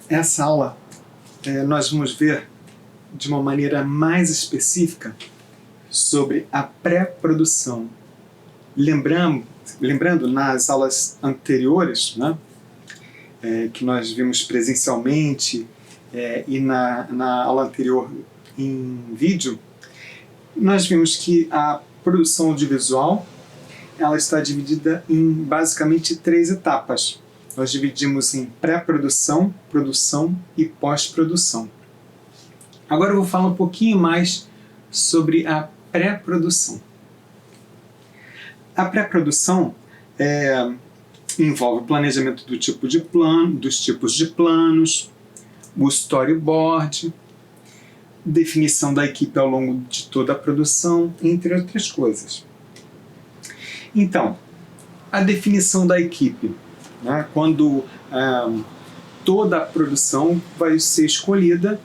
essa aula nós vamos ver de uma maneira mais específica sobre a pré-produção. Lembrando nas aulas anteriores, né, que nós vimos presencialmente e na aula anterior em vídeo, nós vimos que a produção audiovisual ela está dividida em basicamente 3 etapas. Nós dividimos em pré-produção, produção e pós-produção. Agora eu vou falar um pouquinho mais sobre a pré-produção. A pré-produção envolve o planejamento dos tipos de planos, o storyboard, definição da equipe ao longo de toda a produção, entre outras coisas. Então, a definição da equipe, né, quando toda a produção vai ser escolhida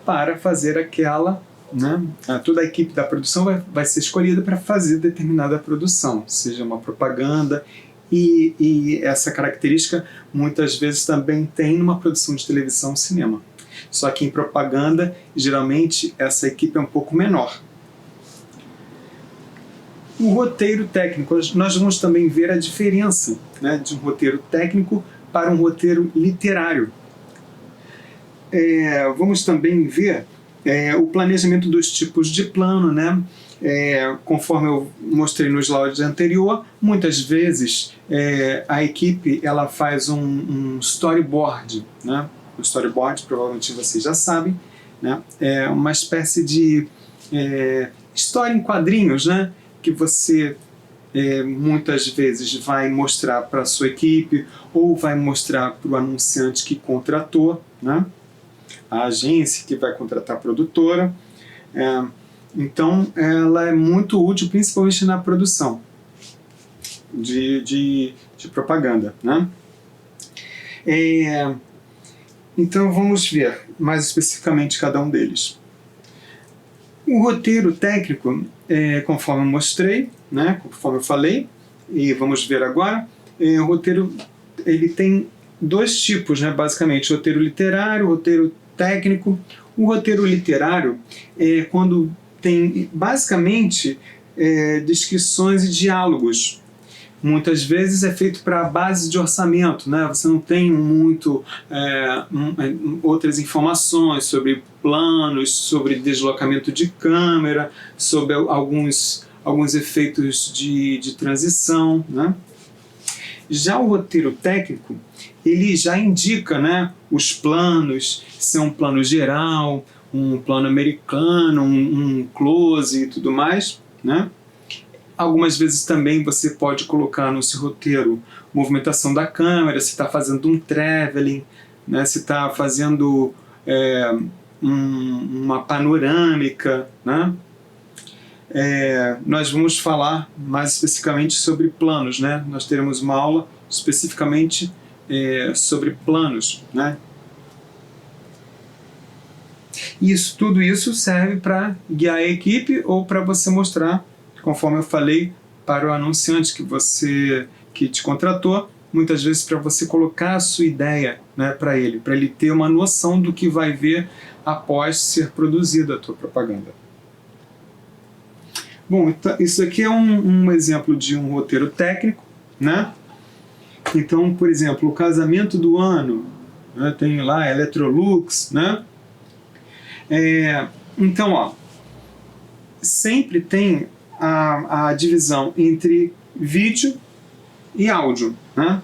para fazer aquela, né, toda a equipe da produção vai ser escolhida para fazer determinada produção, seja uma propaganda, e essa característica muitas vezes também tem numa produção de televisão ou cinema. Só que em propaganda, geralmente, essa equipe é um pouco menor. O roteiro técnico, nós vamos também ver a diferença, né, de um roteiro técnico para um roteiro literário. Vamos também ver o planejamento dos tipos de plano, né? Conforme eu mostrei no slide anterior, muitas vezes a equipe ela faz um storyboard, né? O storyboard, provavelmente vocês já sabem, né? É uma espécie de história em quadrinhos, né? Que você muitas vezes vai mostrar para a sua equipe ou vai mostrar para o anunciante que contratou, né? A agência que vai contratar a produtora. Então, ela é muito útil, principalmente na produção de propaganda, né? Então, vamos ver mais especificamente cada um deles. O roteiro técnico, conforme eu mostrei, né, conforme eu falei, e vamos ver agora, o roteiro ele tem 2 tipos, né, basicamente, roteiro literário, roteiro técnico. O roteiro literário é quando tem basicamente descrições e diálogos. Muitas vezes é feito para a base de orçamento, né? Você não tem muito outras informações sobre planos, sobre deslocamento de câmera, sobre alguns efeitos de transição, né? Já o roteiro técnico, ele já indica, né, os planos, se é um plano geral, um plano americano, um close e tudo mais, né? Algumas vezes também você pode colocar no seu roteiro movimentação da câmera, se está fazendo um traveling, né, se está fazendo uma panorâmica, né? Nós vamos falar mais especificamente sobre planos, né? Nós teremos uma aula especificamente sobre planos, né? Tudo isso serve para guiar a equipe ou para você mostrar, conforme eu falei, para o anunciante que te contratou, muitas vezes para você colocar a sua ideia, né, para ele ter uma noção do que vai ver após ser produzida a tua propaganda. Bom, então, isso aqui é um exemplo de um roteiro técnico, né? Então, por exemplo, o casamento do ano, né, tem lá Electrolux, né? Então, ó, sempre tem a divisão entre vídeo e áudio, né?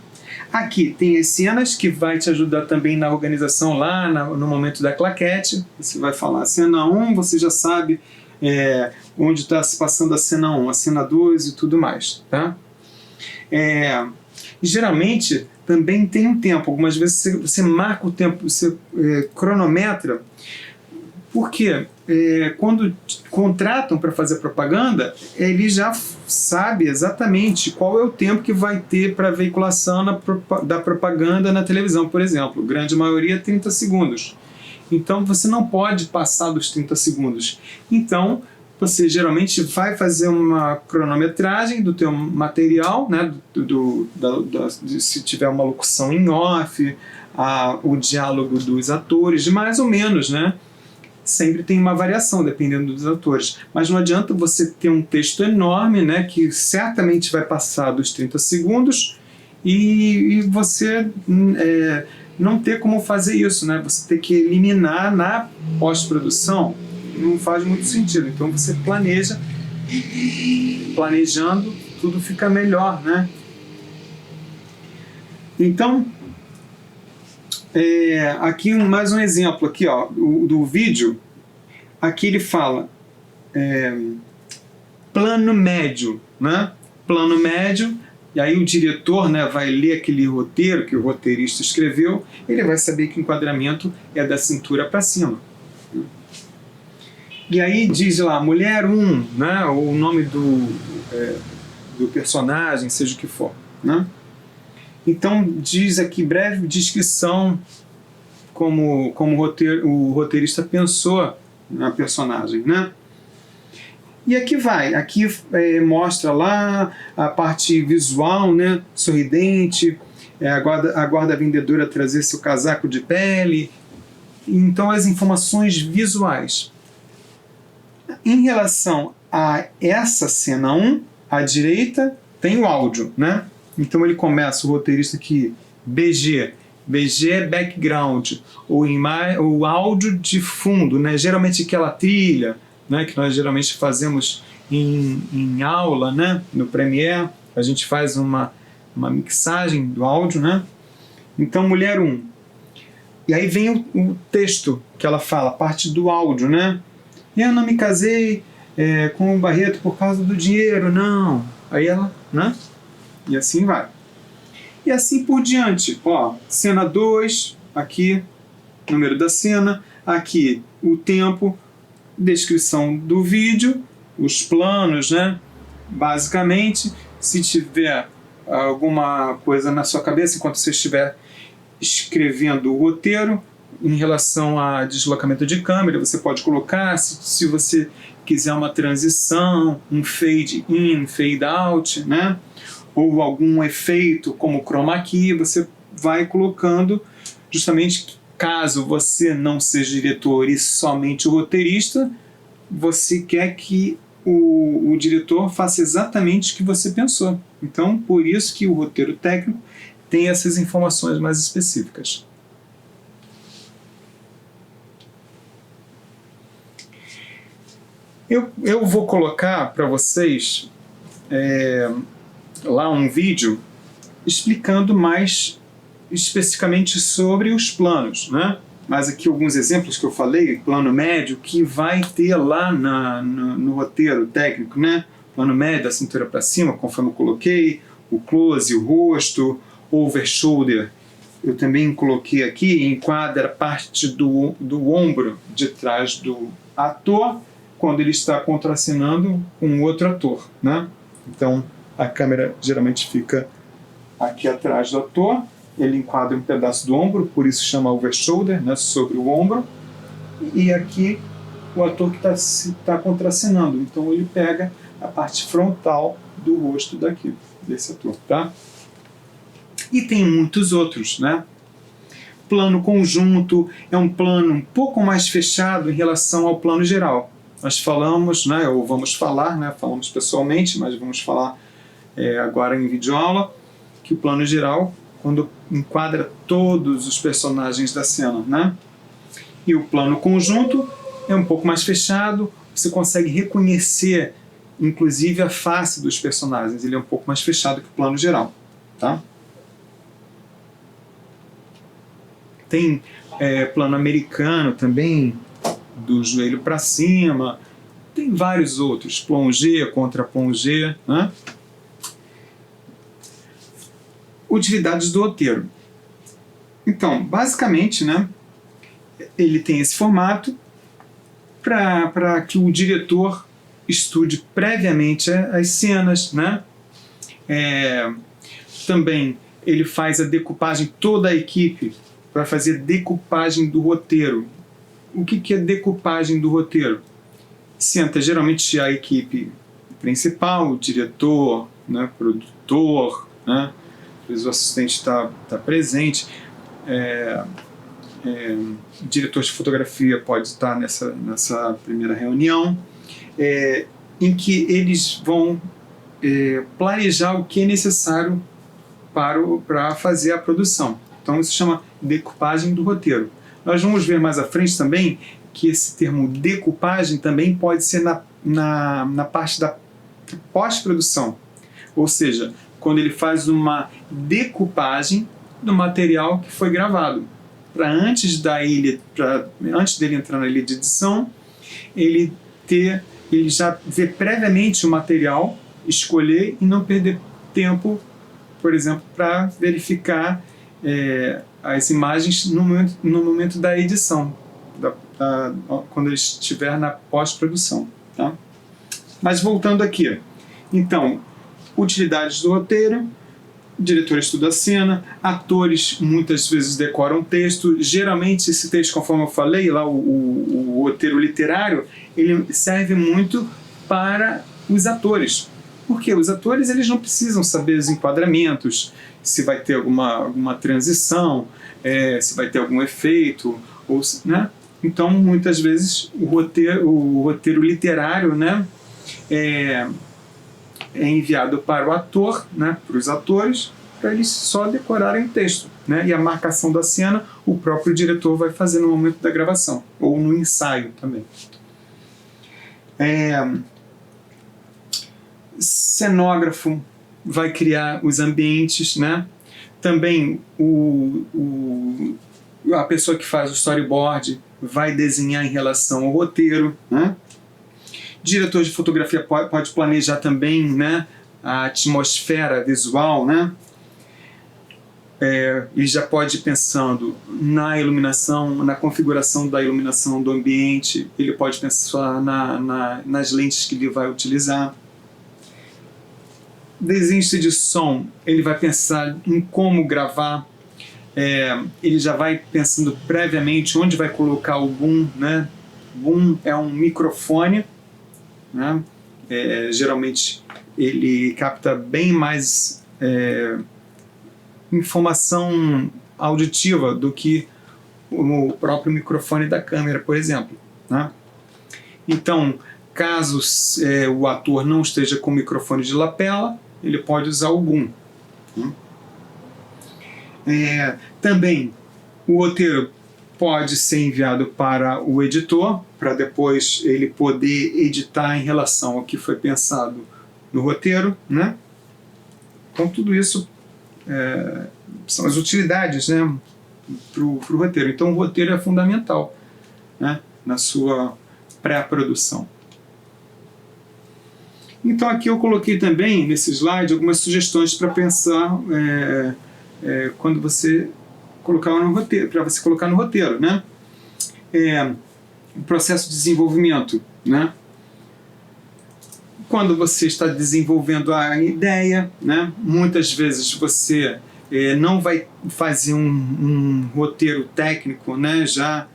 Aqui tem as cenas que vai te ajudar também na organização lá no momento da claquete. Você vai falar cena 1, você já sabe onde está se passando a cena 1, a cena 2 e tudo mais, tá? Geralmente também tem um tempo, algumas vezes você marca o tempo, você cronometra, porque quando contratam para fazer propaganda, ele já sabe exatamente qual é o tempo que vai ter para veiculação da propaganda na televisão, por exemplo. A grande maioria é 30 segundos. Então você não pode passar dos 30 segundos. Então você geralmente vai fazer uma cronometragem do teu material, né, se tiver uma locução em off, o diálogo dos atores, mais ou menos, né? Sempre tem uma variação dependendo dos atores, mas não adianta você ter um texto enorme, né, que certamente vai passar dos 30 segundos e você não ter como fazer isso, né? Você ter que eliminar na pós-produção, não faz muito sentido. Então você planejando, tudo fica melhor, né? Então, aqui mais um exemplo aqui, ó, do vídeo. Aqui ele fala plano médio, né? Plano médio, e aí o diretor, né, vai ler aquele roteiro que o roteirista escreveu, ele vai saber que o enquadramento é da cintura para cima. E aí diz lá, mulher 1, né, ou o nome do personagem, seja o que for, né? Então diz aqui, breve descrição como o roteirista pensou na personagem, né? E aqui mostra lá a parte visual, né? Sorridente, aguarda a vendedora trazer seu casaco de pele. Então as informações visuais. Em relação a essa cena 1, à direita tem o áudio, né? Então ele começa, o roteirista aqui, BG. BG é background, o áudio de fundo, né? Geralmente aquela trilha, né, que nós geralmente fazemos em aula, né, no Premiere, a gente faz uma mixagem do áudio, né? Então, mulher 1. E aí vem o texto que ela fala, parte do áudio, né? Eu não me casei com o Barreto por causa do dinheiro, não. Aí ela, né? E assim vai. E assim por diante. Ó, cena 2, aqui, número da cena, aqui o tempo, descrição do vídeo, os planos, né? Basicamente, se tiver alguma coisa na sua cabeça enquanto você estiver escrevendo o roteiro, em relação a deslocamento de câmera, você pode colocar, se você quiser uma transição, um fade in, fade out, né? Ou algum efeito como chroma key, você vai colocando justamente caso você não seja diretor e somente o roteirista, você quer que o diretor faça exatamente o que você pensou. Então, por isso que o roteiro técnico tem essas informações mais específicas. Eu vou colocar para vocês lá um vídeo explicando mais especificamente sobre os planos, né? Mas aqui alguns exemplos que eu falei, plano médio, que vai ter lá no roteiro técnico, né? Plano médio da cintura para cima, conforme eu coloquei, o close, o rosto, over shoulder. Eu também coloquei aqui, enquadra parte do ombro de trás do ator, quando ele está contracenando com outro ator, né? Então, a câmera geralmente fica aqui atrás do ator, ele enquadra um pedaço do ombro, por isso chama over shoulder, né? Sobre o ombro, e aqui o ator que está contracenando, então ele pega a parte frontal do rosto desse ator, tá? E tem muitos outros, né? Plano conjunto é um plano um pouco mais fechado em relação ao plano geral. Nós falamos, né, ou vamos falar, né, falamos pessoalmente, mas vamos falar agora em videoaula, que o plano geral, quando enquadra todos os personagens da cena, né? E o plano conjunto é um pouco mais fechado, você consegue reconhecer, inclusive, a face dos personagens, ele é um pouco mais fechado que o plano geral, tá? Tem plano americano também, do joelho para cima, tem vários outros, plongé, contra-plongé, né? Utilidades do roteiro. Então, basicamente, né, ele tem esse formato para que o diretor estude previamente as cenas, né? Também ele faz a decupagem, toda a equipe vai fazer decupagem do roteiro. O que é decupagem do roteiro? Senta geralmente a equipe principal, o diretor, né, produtor, né, às vezes o assistente está presente, diretor de fotografia pode estar nessa primeira reunião, em que eles vão planejar o que é necessário para fazer a produção. Então isso se chama decupagem do roteiro. Nós vamos ver mais à frente também que esse termo decupagem também pode ser na parte da pós-produção, ou seja, quando ele faz uma decupagem do material que foi gravado, para antes dele entrar na ilha de edição, ele já ver previamente o material, escolher e não perder tempo, por exemplo, para verificar as imagens no momento da edição, quando ele estiver na pós-produção. Tá? Mas voltando aqui, então, utilidades do roteiro, o diretor estuda a cena, atores muitas vezes decoram texto, geralmente esse texto, conforme eu falei, lá o roteiro literário, ele serve muito para os atores, porque os atores eles não precisam saber os enquadramentos, se vai ter alguma transição, se vai ter algum efeito, né? Então muitas vezes o roteiro literário, né, é enviado para o ator, né, para os atores, para eles só decorarem o texto, né, e a marcação da cena o próprio diretor vai fazer no momento da gravação, ou no ensaio também. Cenógrafo vai criar os ambientes, né? Também a pessoa que faz o storyboard vai desenhar em relação ao roteiro, né? Diretor de fotografia pode planejar também, né, a atmosfera visual, né? Ele já pode ir pensando na iluminação, na configuração da iluminação do ambiente, ele pode pensar nas lentes que ele vai utilizar. Desenhista de som, ele vai pensar em como gravar, ele já vai pensando previamente onde vai colocar o boom, né? Boom é um microfone, né? Geralmente ele capta bem mais informação auditiva do que o próprio microfone da câmera, por exemplo, né? Então, caso o ator não esteja com o microfone de lapela, ele pode usar o boom. Também o roteiro pode ser enviado para o editor, para depois ele poder editar em relação ao que foi pensado no roteiro, né? Então tudo isso são as utilidades, né, para o roteiro. Então o roteiro é fundamental, né, na sua pré-produção. Então aqui eu coloquei também nesse slide algumas sugestões para pensar quando você colocar no roteiro, para você colocar no roteiro, né? O processo de desenvolvimento, né? Quando você está desenvolvendo a ideia, né? Muitas vezes você não vai fazer um roteiro técnico, né, já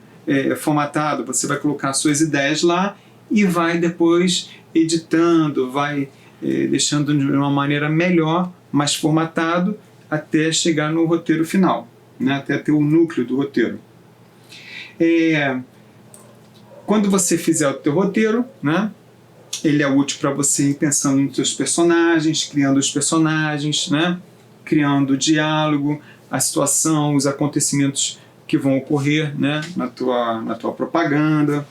formatado, você vai colocar suas ideias lá e vai depois editando, vai deixando de uma maneira melhor, mais formatado, até chegar no roteiro final, né, até ter o núcleo do roteiro. Quando você fizer o teu roteiro, né, ele é útil para você ir pensando nos seus personagens, criando os personagens, né, criando o diálogo, a situação, os acontecimentos que vão ocorrer, né, na tua propaganda.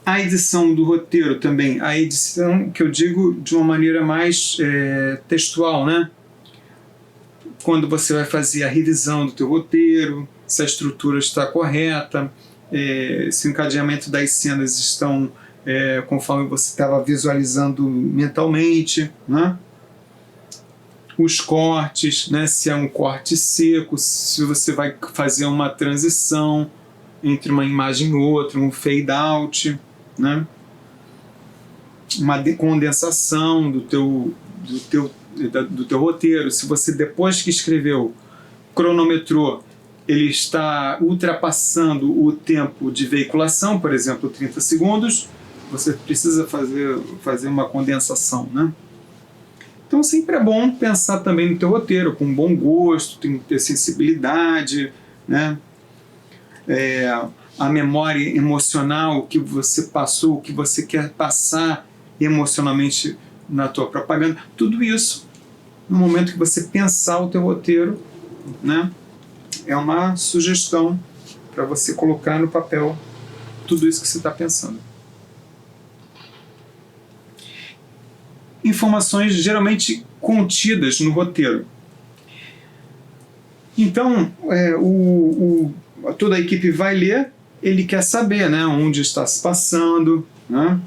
A edição do roteiro também, a edição que eu digo de uma maneira mais textual, né? Quando você vai fazer a revisão do teu roteiro, se a estrutura está correta, se o encadeamento das cenas estão conforme você estava visualizando mentalmente, né? Os cortes, né? Se é um corte seco, se você vai fazer uma transição entre uma imagem e outra, um fade out, né? Uma condensação do teu roteiro. Se você, depois que escreveu, cronometrou, ele está ultrapassando o tempo de veiculação, por exemplo, 30 segundos, você precisa fazer uma condensação, né? Então sempre é bom pensar também no teu roteiro, com bom gosto, tem que ter sensibilidade, né? A memória emocional, o que você passou, o que você quer passar emocionalmente na tua propaganda, tudo isso, no momento que você pensar o teu roteiro, né? É uma sugestão para você colocar no papel tudo isso que você está pensando. Informações geralmente contidas no roteiro. Então, toda a equipe vai ler, ele quer saber, né, onde está se passando, né?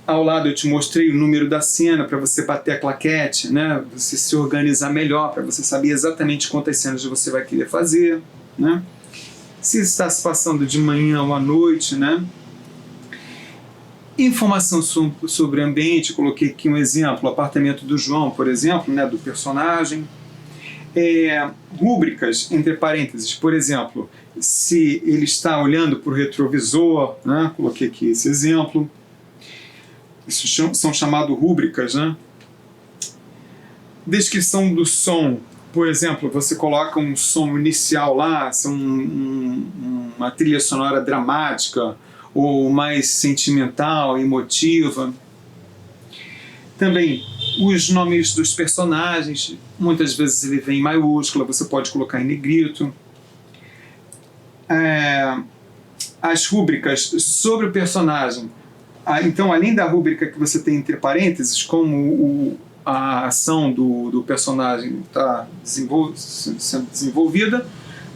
Ao lado eu te mostrei o número da cena para você bater a claquete, né, você se organizar melhor, para você saber exatamente quantas cenas você vai querer fazer, né? Se está se passando de manhã ou à noite, né? Informação sobre o ambiente, coloquei aqui um exemplo, o apartamento do João, por exemplo, né, do personagem. Rúbricas, entre parênteses, por exemplo, se ele está olhando para o retrovisor, né, coloquei aqui esse exemplo. Isso são chamadas rúbricas, né? Descrição do som, por exemplo, você coloca um som inicial lá, uma trilha sonora dramática, ou mais sentimental, emotiva. Também os nomes dos personagens, muitas vezes ele vem em maiúscula, você pode colocar em negrito. As rúbricas sobre o personagem. Então, além da rúbrica que você tem entre parênteses, como a ação do personagem está sendo desenvolvida,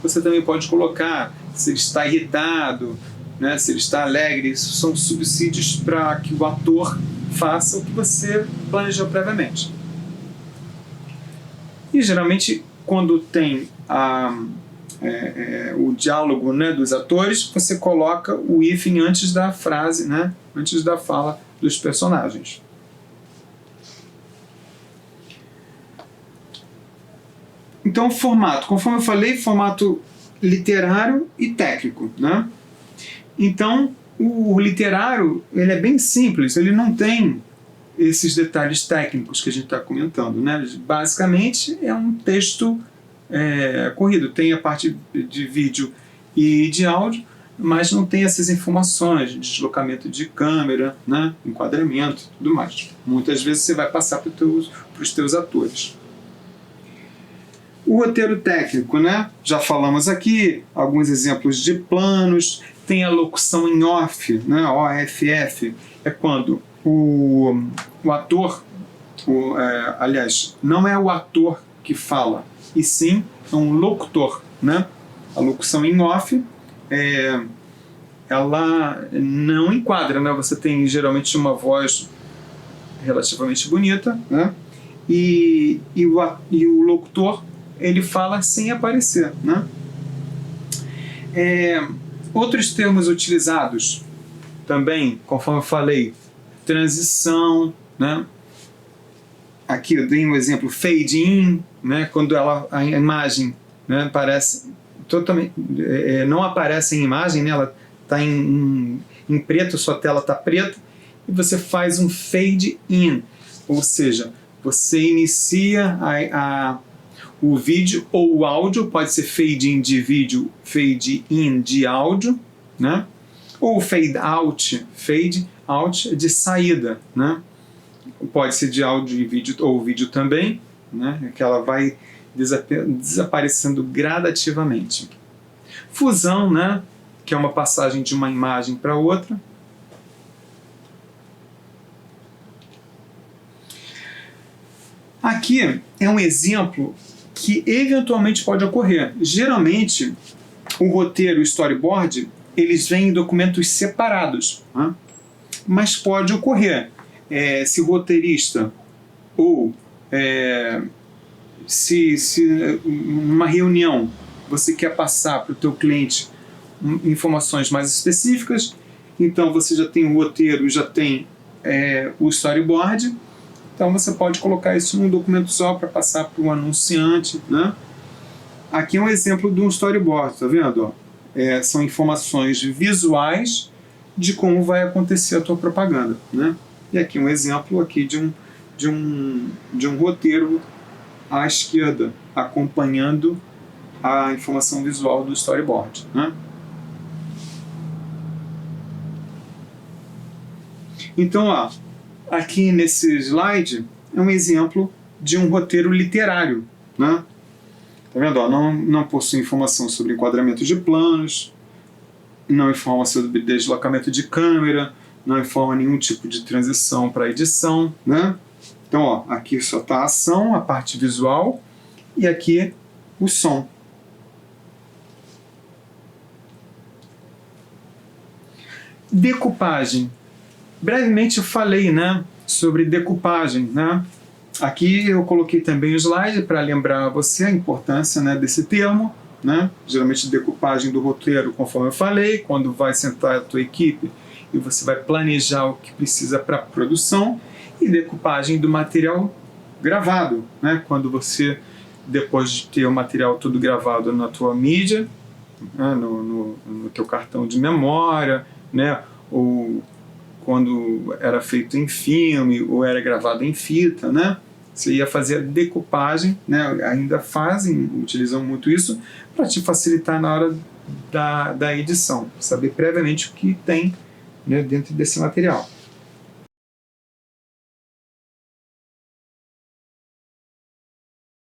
você também pode colocar se ele está irritado, né, se ele está alegre. Isso são subsídios para que o ator faça o que você planejou previamente. E geralmente, quando tem o diálogo, né, dos atores, você coloca o hífen antes da frase, né, antes da fala dos personagens. Então, o formato, conforme eu falei, formato literário e técnico, né? Então, o literário, ele é bem simples, ele não tem esses detalhes técnicos que a gente está comentando, né? Basicamente, é um texto corrido. Tem a parte de vídeo e de áudio, mas não tem essas informações de deslocamento de câmera, né? Enquadramento e tudo mais. Muitas vezes você vai passar para os teus atores. O roteiro técnico, né? Já falamos aqui, alguns exemplos de planos. Tem a locução em off, né? OFF, é quando o ator, aliás, não é o ator que fala, e sim é um locutor, né? A locução em off, ela não enquadra, né? Você tem geralmente uma voz relativamente bonita, né? E o locutor, ele fala sem aparecer, né? Outros termos utilizados também, conforme eu falei, transição, né? Aqui eu dei um exemplo, fade in, né? Quando a imagem, né, aparece totalmente, não aparece em imagem, né? Ela está em preto, sua tela está preta, e você faz um fade in, ou seja, você inicia o vídeo ou o áudio, pode ser fade in de vídeo, fade in de áudio, né? Ou fade out de saída, né? Pode ser de áudio e vídeo, ou vídeo também, né? Que ela vai desaparecendo gradativamente. Fusão, né? Que é uma passagem de uma imagem para outra. Aqui é um exemplo que eventualmente pode ocorrer. Geralmente, o roteiro e o storyboard, eles vêm em documentos separados, né? Mas pode ocorrer. Se o roteirista ou se numa reunião você quer passar para o teu cliente informações mais específicas, então você já tem o roteiro, já tem o storyboard. Então você pode colocar isso num documento só para passar para o anunciante, né? Aqui é um exemplo de um storyboard, tá vendo? São informações visuais de como vai acontecer a tua propaganda, né? E aqui um exemplo aqui de de um roteiro à esquerda, acompanhando a informação visual do storyboard, né? Então, ó, aqui nesse slide é um exemplo de um roteiro literário, né? Tá vendo? Ó, não possui informação sobre enquadramento de planos, não informa sobre deslocamento de câmera, não informa nenhum tipo de transição para edição, né? Então, ó, aqui só está a ação, a parte visual, e aqui o som. Decupagem. Brevemente eu falei, né, sobre decupagem, né? Aqui eu coloquei também o slide para lembrar a você a importância, né, desse termo, né? Geralmente decupagem do roteiro, conforme eu falei, quando vai sentar a tua equipe e você vai planejar o que precisa para a produção, e decupagem do material gravado, né? Quando você, depois de ter o material todo gravado na tua mídia, né, no teu cartão de memória, né, ou quando era feito em filme ou era gravado em fita, né, você ia fazer a decupagem, né, ainda utilizam muito isso para te facilitar na hora da edição, saber previamente o que tem, né, dentro desse material.